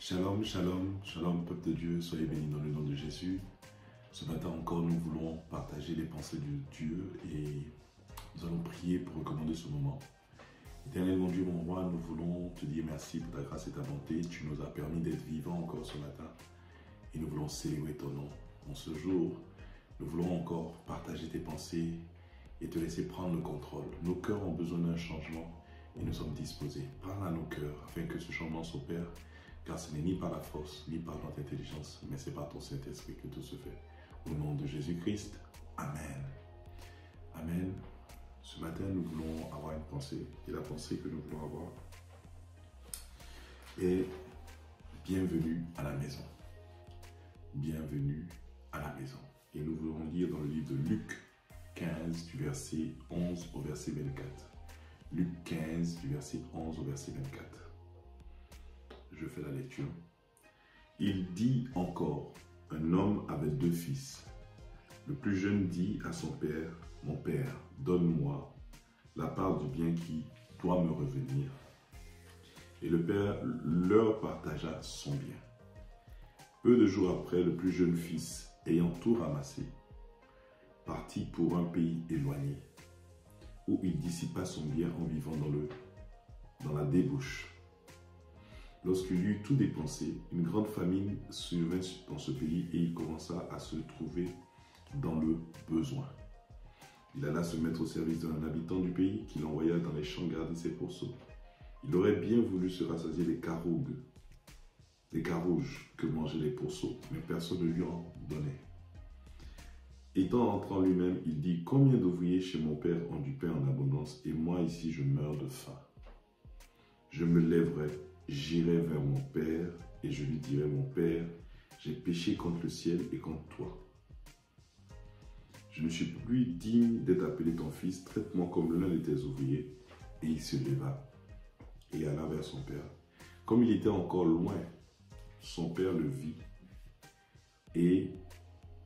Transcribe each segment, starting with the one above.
Shalom, shalom, shalom, peuple de Dieu, soyez bénis dans le nom de Jésus. Ce matin encore, nous voulons partager les pensées de Dieu et nous allons prier pour recommander ce moment. Éternel mon Dieu, mon roi, nous voulons te dire merci pour ta grâce et ta bonté. Tu nous as permis d'être vivants encore ce matin et nous voulons célébrer ton nom. En ce jour, nous voulons encore partager tes pensées et te laisser prendre le contrôle. Nos cœurs ont besoin d'un changement et nous sommes disposés. Parle à nos cœurs afin que ce changement s'opère. Car ce n'est ni par la force, ni par notre intelligence, mais c'est par ton Saint-Esprit que tout se fait. Au nom de Jésus-Christ, Amen. Amen. Ce matin, nous voulons avoir une pensée. Et la pensée que nous voulons avoir est bienvenue à la maison. Bienvenue à la maison. Et nous voulons lire dans le livre de Luc 15, du verset 11 au verset 24. Luc 15, du verset 11 au verset 24. Je fais la lecture. Il dit encore, un homme avait 2 fils. Le plus jeune dit à son père, mon père, donne-moi la part du bien qui doit me revenir. Et le père leur partagea son bien. Peu de jours après, le plus jeune fils, ayant tout ramassé, partit pour un pays éloigné, où il dissipa son bien en vivant dans la débauche. Lorsqu'il eut tout dépensé, une grande famine survint dans ce pays et il commença à se trouver dans le besoin. Il alla se mettre au service d'un habitant du pays qui l'envoya dans les champs garder ses pourceaux. Il aurait bien voulu se rassasier des carouges que mangeaient les pourceaux, mais personne ne lui en donnait. Étant entré en lui-même, il dit, combien d'ouvriers chez mon père ont du pain en abondance et moi ici je meurs de faim. Je me lèverai. J'irai vers mon père et je lui dirai, mon père, j'ai péché contre le ciel et contre toi. Je ne suis plus digne d'être appelé ton fils, traite-moi comme l'un de tes ouvriers. Et il se leva et alla vers son père. Comme il était encore loin, son père le vit et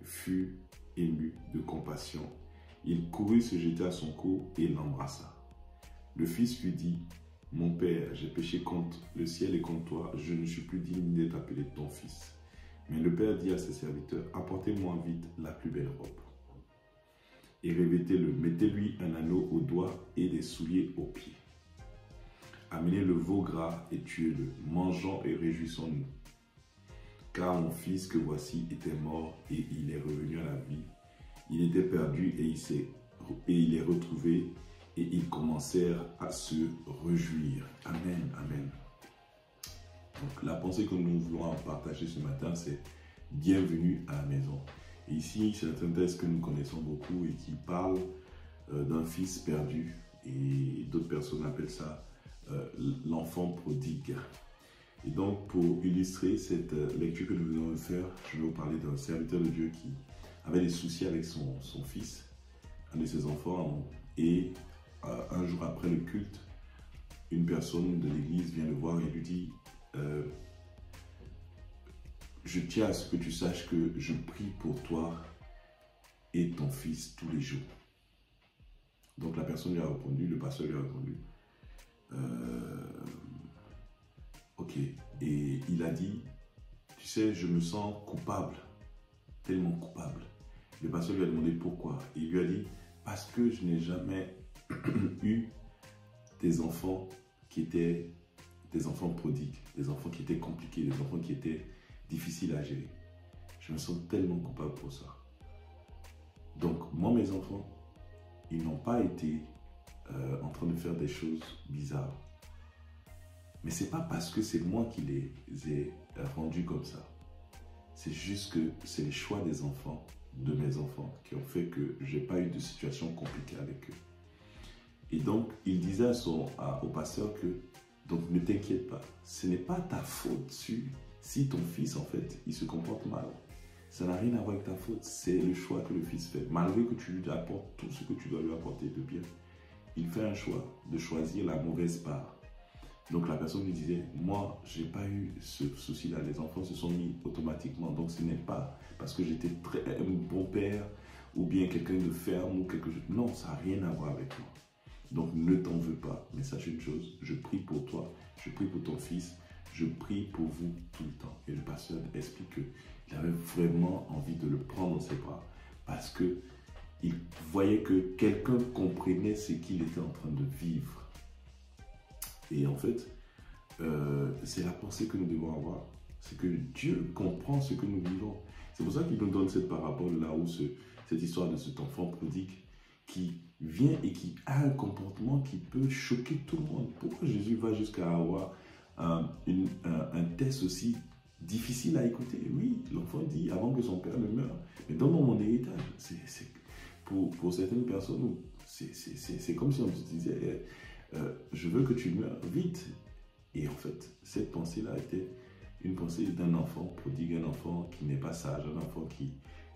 fut ému de compassion. Il courut se jeter à son cou et l'embrassa. Le fils lui dit, mon père, j'ai péché contre le ciel et contre toi, je ne suis plus digne d'être appelé ton fils. Mais le père dit à ses serviteurs, apportez-moi vite la plus belle robe. Et revêtez-le, mettez-lui un anneau au doigt et des souliers aux pieds. Amenez le veau gras et tuez-le, mangeons et réjouissons-nous. Car mon fils que voici était mort et il est revenu à la vie. Il était perdu et il est retrouvé. Et ils commencèrent à se réjouir. Amen, amen. Donc la pensée que nous voulons partager ce matin, c'est bienvenue à la maison. Et ici, c'est un texte que nous connaissons beaucoup et qui parle d'un fils perdu. Et d'autres personnes appellent ça l'enfant prodigue. Et donc, pour illustrer cette lecture que nous venons de faire, je vais vous parler d'un serviteur de Dieu qui avait des soucis avec son fils, un de ses enfants, et un jour après le culte, une personne de l'église vient le voir et lui dit je tiens à ce que tu saches que je prie pour toi et ton fils tous les jours. Donc la personne lui a répondu, le pasteur lui a répondu ok, et il a dit, tu sais, je me sens coupable, tellement coupable. Le pasteur lui a demandé pourquoi. Il lui a dit, parce que je n'ai jamais eu des enfants qui étaient des enfants prodigues, des enfants qui étaient compliqués, des enfants qui étaient difficiles à gérer. Je me sens tellement coupable pour ça. Donc, moi, mes enfants, ils n'ont pas été en train de faire des choses bizarres. Mais ce n'est pas parce que c'est moi qui les ai rendus comme ça. C'est juste que c'est les choix des enfants, de mes enfants, qui ont fait que je n'ai pas eu de situation compliquée avec eux. Et donc, il disait au pasteur que, donc ne t'inquiète pas, ce n'est pas ta faute si ton fils, en fait, il se comporte mal. Ça n'a rien à voir avec ta faute, c'est le choix que le fils fait. Malgré que tu lui apportes tout ce que tu dois lui apporter de bien, il fait un choix de choisir la mauvaise part. Donc la personne lui disait, moi, je n'ai pas eu ce souci-là, les enfants se sont mis automatiquement. Donc ce n'est pas parce que j'étais un bon père ou bien quelqu'un de ferme ou quelque chose. Non, ça n'a rien à voir avec moi. Donc ne t'en veux pas, mais sache une chose, je prie pour toi, je prie pour ton fils, je prie pour vous tout le temps. Et le pasteur explique qu'il avait vraiment envie de le prendre dans ses bras parce qu'il voyait que quelqu'un comprenait ce qu'il était en train de vivre. Et en fait, c'est la pensée que nous devons avoir. C'est que Dieu comprend ce que nous vivons. C'est pour ça qu'il nous donne cette parabole-là, où cette histoire de cet enfant prodigue qui vient et qui a un comportement qui peut choquer tout le monde. Pourquoi Jésus va jusqu'à avoir un test aussi difficile à écouter? Oui, l'enfant dit avant que son père ne meure, mais donne-moi mon héritage. Pour certaines personnes, c'est comme si on se disait je veux que tu meurs vite. Et en fait, cette pensée-là était une pensée d'un enfant prodigue, un enfant qui n'est pas sage, un enfant qui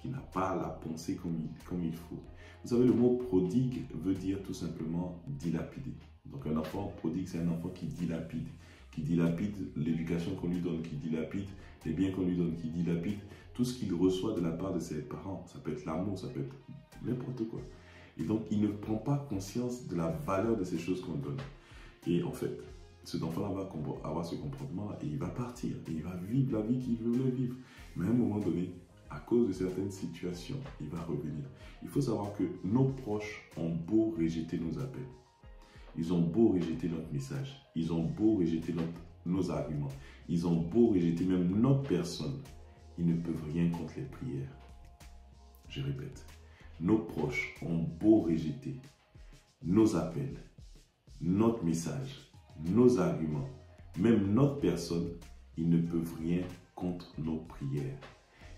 n'a pas la pensée comme il faut. Vous savez, le mot prodigue veut dire tout simplement dilapider. Donc un enfant prodigue, c'est un enfant qui dilapide l'éducation qu'on lui donne, qui dilapide les biens qu'on lui donne, qui dilapide tout ce qu'il reçoit de la part de ses parents. Ça peut être l'amour, ça peut être n'importe quoi. Et donc, il ne prend pas conscience de la valeur de ces choses qu'on donne. Et en fait, cet enfant-là va avoir ce comportement-là et il va partir. Et il va vivre la vie qu'il voulait vivre. Mais à un moment donné, à cause de certaines situations, il va revenir. Il faut savoir que nos proches ont beau rejeter nos appels. Ils ont beau rejeter notre message. Ils ont beau rejeter nos arguments. Ils ont beau rejeter même notre personne. Ils ne peuvent rien contre les prières. Je répète. Nos proches ont beau rejeter nos appels, notre message, nos arguments, même notre personne, ils ne peuvent rien contre nos prières.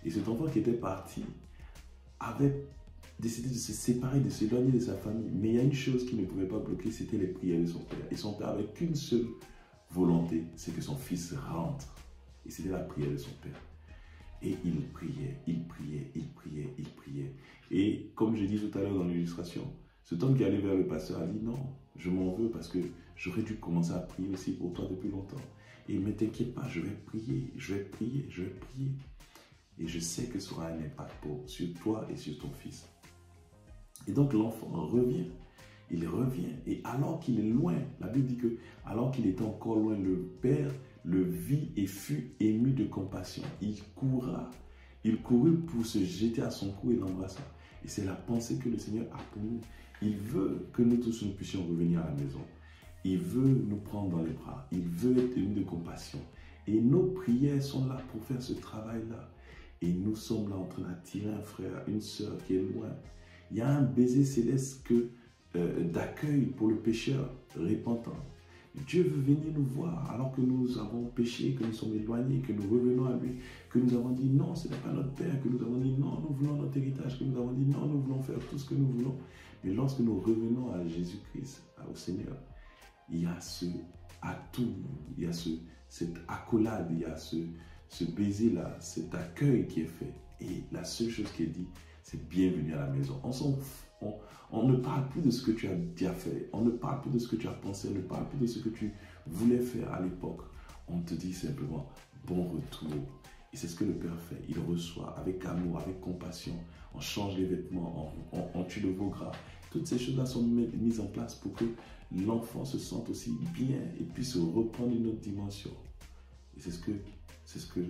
Et cet enfant qui était parti avait décidé de se séparer, de s'éloigner de sa famille. Mais il y a une chose qui ne pouvait pas bloquer, c'était les prières de son père. Et son père avait qu'une seule volonté, c'est que son fils rentre. Et c'était la prière de son père. Et il priait, il priait, il priait, il priait. Et comme je dis tout à l'heure dans l'illustration, cet homme qui allait vers le pasteur a dit non, je m'en veux parce que j'aurais dû commencer à prier aussi pour toi depuis longtemps. Et ne t'inquiète pas, je vais prier, je vais prier, je vais prier. Et je sais que ça aura un impact sur toi et sur ton fils. Et donc l'enfant revient. Il revient. Et alors qu'il est loin, la Bible dit que alors qu'il était encore loin, le père le vit et fut ému de compassion. Il courut pour se jeter à son cou et l'embrassa. Et c'est la pensée que le Seigneur a pour nous. Il veut que nous tous nous puissions revenir à la maison. Il veut nous prendre dans les bras. Il veut être ému de compassion. Et nos prières sont là pour faire ce travail-là. Et nous sommes là en train d'attirer un frère, une sœur qui est loin. Il y a un baiser céleste d'accueil pour le pécheur repentant. Dieu veut venir nous voir alors que nous avons péché, que nous sommes éloignés, que nous revenons à lui, que nous avons dit non, ce n'est pas notre Père, que nous avons dit non, nous voulons notre héritage, que nous avons dit non, nous voulons faire tout ce que nous voulons. Mais lorsque nous revenons à Jésus-Christ, au Seigneur, il y a ce atout, il y a cette accolade, il y a ce baiser-là, cet accueil qui est fait. Et la seule chose qui est dit, c'est bienvenue à la maison. On ne parle plus de ce que tu as déjà fait. On ne parle plus de ce que tu as pensé. On ne parle plus de ce que tu voulais faire à l'époque. On te dit simplement bon retour. Et c'est ce que le Père fait. Il reçoit avec amour, avec compassion. On change les vêtements, on tue le veau gras. Toutes ces choses-là sont mises en place pour que l'enfant se sente aussi bien et puisse reprendre une autre dimension. Et c'est ce que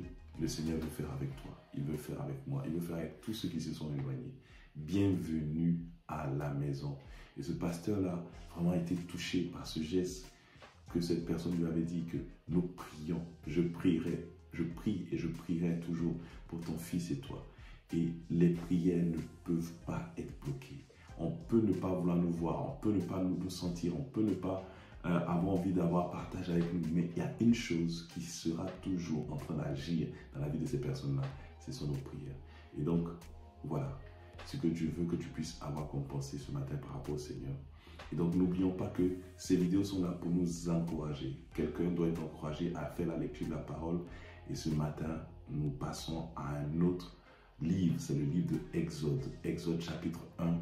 le Seigneur veut faire avec toi. Il veut faire avec moi. Il veut faire avec tous ceux qui se sont éloignés. Bienvenue à la maison. Et ce pasteur-là vraiment a été touché par ce geste que cette personne lui avait dit que nous prions. Je prierai, je prie et je prierai toujours pour ton fils et toi. Et les prières ne peuvent pas être bloquées. On peut ne pas vouloir nous voir, on peut ne pas nous sentir, on peut ne pas avoir envie d'avoir partage avec nous. Mais il y a une chose qui sera toujours en train d'agir dans la vie de ces personnes-là, ce sont nos prières. Et donc, voilà ce que Dieu veut que tu puisses avoir comme pensée ce matin par rapport au Seigneur. Et donc, n'oublions pas que ces vidéos sont là pour nous encourager. Quelqu'un doit être encouragé à faire la lecture de la parole. Et ce matin, nous passons à un autre livre, c'est le livre de Exode. Exode chapitre 1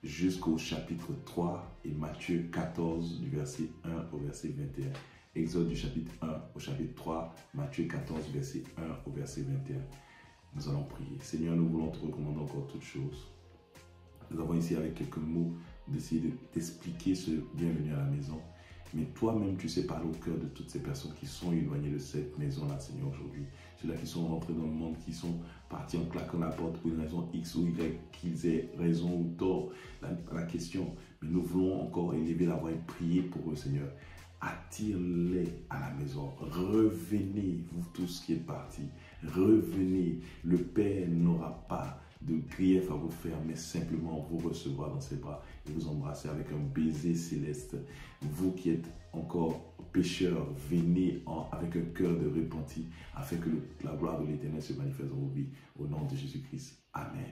jusqu'au chapitre 3 et Matthieu 14 du verset 1 au verset 21. Exode du chapitre 1 au chapitre 3, Matthieu 14 du verset 1 au verset 21. Nous allons prier. Seigneur, nous voulons te recommander encore toutes choses. Nous avons ici avec quelques mots d'essayer d'expliquer ce bienvenue à la maison. Mais toi-même, tu sais parler au cœur de toutes ces personnes qui sont éloignées de cette maison-là, Seigneur, aujourd'hui. Ceux-là qui sont rentrés dans le monde, qui sont partis en claquant la porte pour une raison X ou Y, qu'ils aient raison ou tort. La question, mais nous voulons encore élever la voix et prier pour eux, Seigneur. Attire-les à la maison. Revenez, vous tous qui êtes partis. Revenez. Le Père n'aura pas de grief à vous faire, mais simplement vous recevoir dans ses bras et vous embrasser avec un baiser céleste. Vous qui êtes encore pécheurs, venez avec un cœur de repenti afin que la gloire de l'Éternel se manifeste dans vos vies. Au nom de Jésus-Christ. Amen.